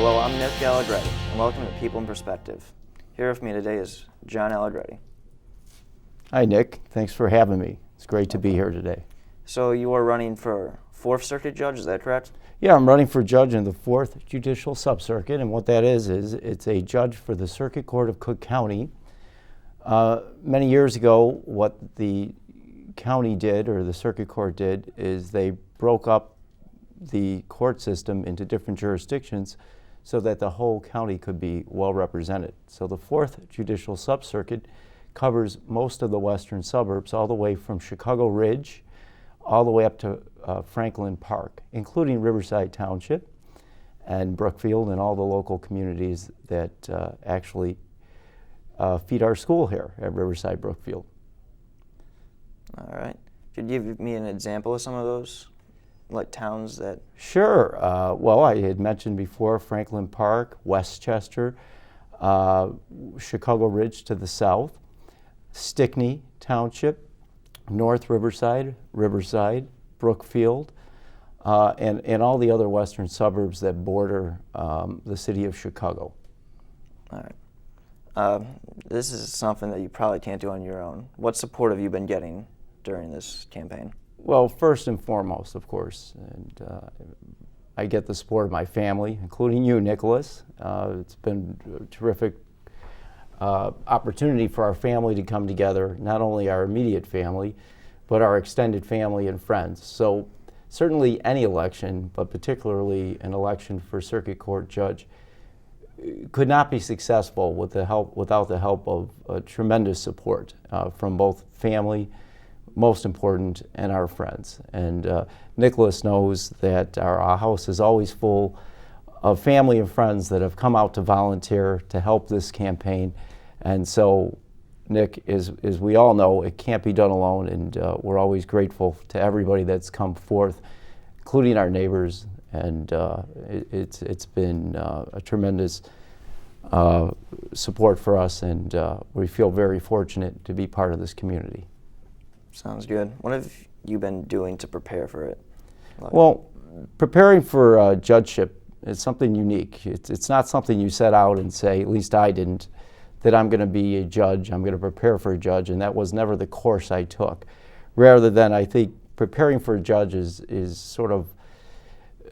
Hello, I'm Nick Allegretti, and welcome to People in Perspective. Here with me today is John Allegretti. Hi, Nick. Thanks for having me. It's great to be here today. So you are running for 4th Circuit Judge, is that correct? Yeah, I'm running for judge in the 4th Judicial Subcircuit, and what that is it's a judge for the Circuit Court of Cook County. Many years ago, what the county did, or the Circuit Court did, is they broke up the court system into different jurisdictions so that the whole county could be well represented. So the 4th Judicial Subcircuit covers most of the western suburbs, all the way from Chicago Ridge, all the way up to Franklin Park, including Riverside Township and Brookfield and all the local communities that actually feed our school here at Riverside Brookfield. All right. Could you give me an example of some of those, like towns that... Sure. Well, I had mentioned before Franklin Park, Westchester, Chicago Ridge to the south, Stickney Township, North Riverside, Brookfield, and all the other western suburbs that border the city of Chicago. All right. This is something that you probably can't do on your own. What support have you been getting during this campaign? Well, first and foremost, of course, and I get the support of my family, including you, Nicholas. It's been a terrific opportunity for our family to come together, not only our immediate family, but our extended family and friends. So certainly any election, but particularly an election for Circuit Court Judge, could not be successful without the help of tremendous support from both family, most important, and our friends. And Nicholas knows that our house is always full of family and friends that have come out to volunteer to help this campaign. And so, Nick, as we all know, it can't be done alone, and we're always grateful to everybody that's come forth, including our neighbors, and it's been a tremendous support for us, and we feel very fortunate to be part of this community. Sounds good. What have you been doing to prepare for it? Well, preparing for judgeship is something unique. It's not something you set out and say, at least I didn't, that I'm going to be a judge, I'm going to prepare for a judge, and that was never the course I took. Rather than, I think, preparing for a judge is sort of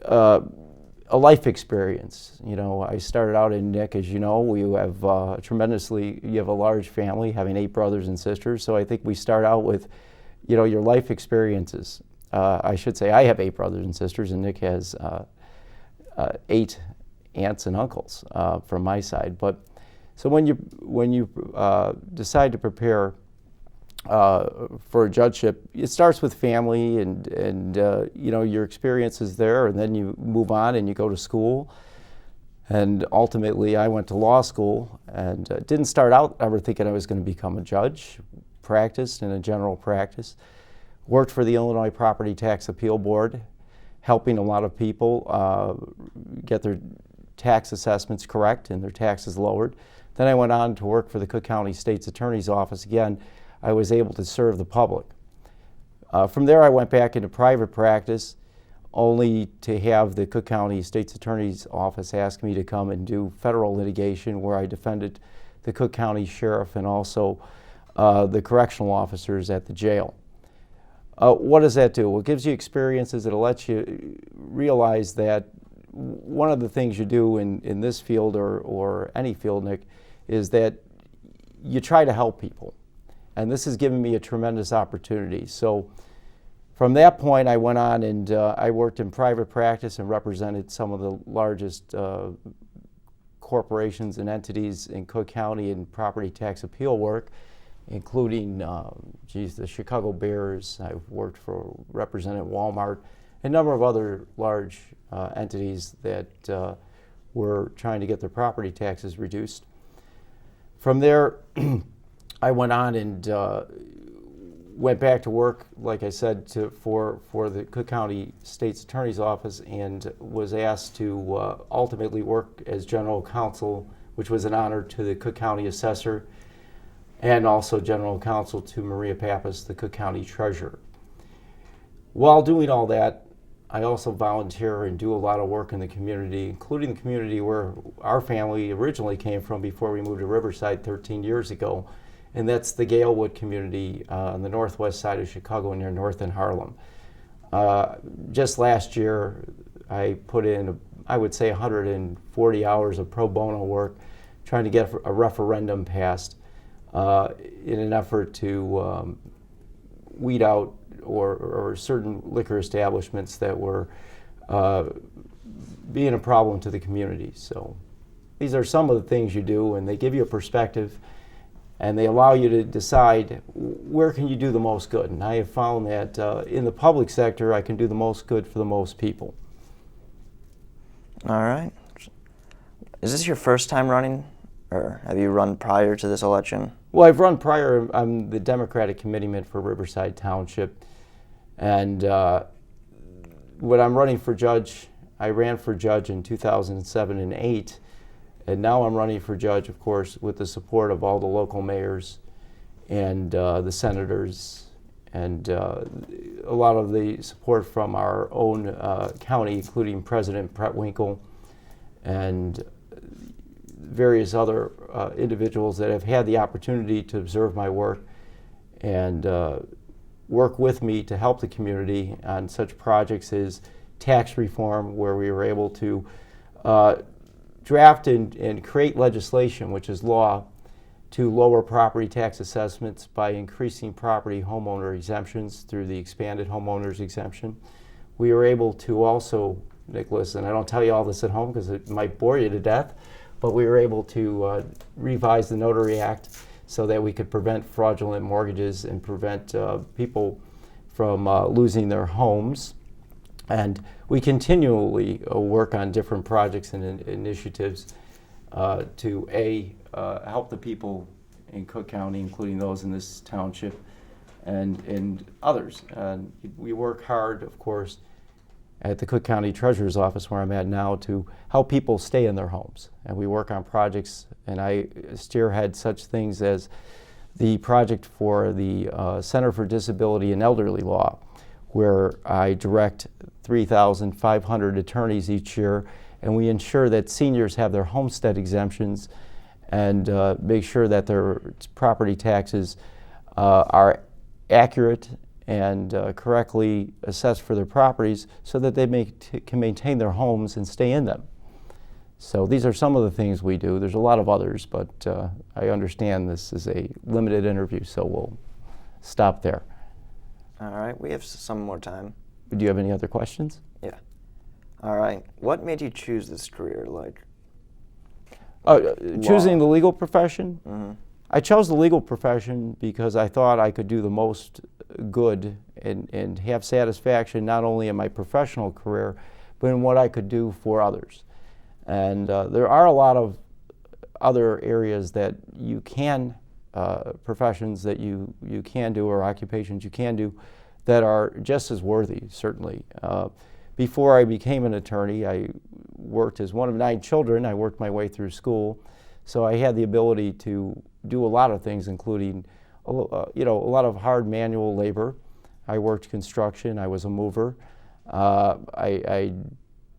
a life experience. You know, I started out in Nick, as you know, we have you have a large family, having 8 brothers and sisters, so I think we start out with, you know, your life experiences. I should say I have 8 brothers and sisters, and Nick has 8 aunts and uncles from my side. But so when you decide to prepare for a judgeship, it starts with family and you know, your experiences there, and then you move on and you go to school. And ultimately, I went to law school and didn't start out ever thinking I was going to become a judge. Practiced in a general practice. Worked for the Illinois Property Tax Appeal Board, helping a lot of people get their tax assessments correct and their taxes lowered. Then I went on to work for the Cook County State's Attorney's Office. Again, I was able to serve the public. From there, I went back into private practice, only to have the Cook County State's Attorney's Office ask me to come and do federal litigation, where I defended the Cook County Sheriff and also the correctional officers at the jail. What does that do? Well, it gives you experiences. It'll let you realize that one of the things you do in this field or any field, Nick, is that you try to help people. And this has given me a tremendous opportunity. So from that point, I went on and I worked in private practice and represented some of the largest corporations and entities in Cook County in property tax appeal work, including the Chicago Bears. I've represented Walmart, a number of other large entities that were trying to get their property taxes reduced. From there, I went on and went back to work, like I said, for the Cook County State's Attorney's Office, and was asked to ultimately work as general counsel, which was an honor, to the Cook County Assessor, and also general counsel to Maria Pappas, the Cook County Treasurer. While doing all that, I also volunteer and do a lot of work in the community, including the community where our family originally came from before we moved to Riverside 13 years ago, and that's the Galewood community on the northwest side of Chicago near North and Harlem. Just last year, I put in, I would say, 140 hours of pro bono work trying to get a referendum passed in an effort to weed out or certain liquor establishments that were being a problem to the community. So these are some of the things you do, and they give you a perspective, and they allow you to decide where can you do the most good. And I have found that in the public sector, I can do the most good for the most people. All right. Is this your first time running, or have you run prior to this election? Well, I've run prior. I'm the Democratic committeeman for Riverside Township, and when I'm running for judge, I ran for judge in 2007 and 8, and now I'm running for judge, of course, with the support of all the local mayors and the senators, and a lot of the support from our own county, including President Brett Winkle and various other individuals that have had the opportunity to observe my work and work with me to help the community on such projects as tax reform, where we were able to draft and create legislation, which is law, to lower property tax assessments by increasing property homeowner exemptions through the expanded homeowners exemption. We were able to also, Nicholas, and I don't tell you all this at home because it might bore you to death, but we were able to revise the Notary Act so that we could prevent fraudulent mortgages and prevent people from losing their homes. And we continually work on different projects and initiatives to help the people in Cook County, including those in this township and others. And we work hard, of course, at the Cook County Treasurer's Office, where I'm at now, to help people stay in their homes. And we work on projects, and I spearhead such things as the project for the Center for Disability and Elderly Law, where I direct 3,500 attorneys each year, and we ensure that seniors have their homestead exemptions and make sure that their property taxes are accurate and correctly assessed for their properties so that they can maintain their homes and stay in them. So these are some of the things we do. There's a lot of others, but I understand this is a limited interview, so we'll stop there. All right, we have some more time. Do you have any other questions? Yeah. All right. What made you choose this career? Choosing the legal profession? Mm-hmm. I chose the legal profession because I thought I could do the most good and have satisfaction not only in my professional career, but in what I could do for others. And there are a lot of other areas that you can, professions that you can do, or occupations you can do, that are just as worthy, certainly. Before I became an attorney, I worked as one of 9 children. I worked my way through school, so I had the ability to do a lot of things, including a lot of hard manual labor. I worked construction. I was a mover. I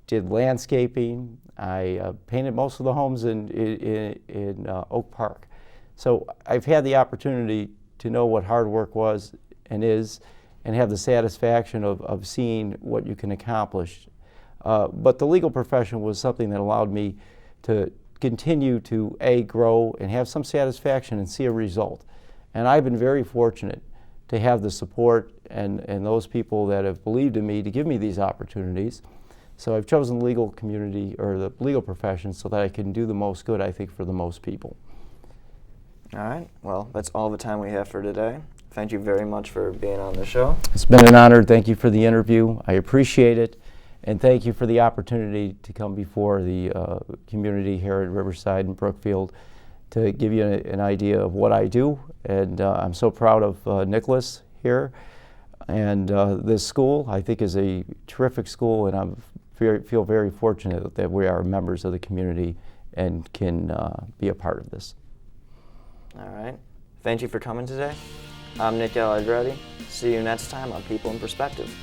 did landscaping. I painted most of the homes in Oak Park. So I've had the opportunity to know what hard work was and is, and have the satisfaction of seeing what you can accomplish. But the legal profession was something that allowed me to continue to grow and have some satisfaction and see a result. And I've been very fortunate to have the support and those people that have believed in me to give me these opportunities. So I've chosen the legal community, or the legal profession, so that I can do the most good, I think, for the most people. All right. Well, that's all the time we have for today. Thank you very much for being on the show. It's been an honor. Thank you for the interview. I appreciate it. And thank you for the opportunity to come before the community here at Riverside and Brookfield to give you an idea of what I do. And I'm so proud of Nicholas here. And this school, I think, is a terrific school, and I feel very fortunate that we are members of the community and can be a part of this. All right. Thank you for coming today. I'm Nick Allegretti. See you next time on People in Perspective.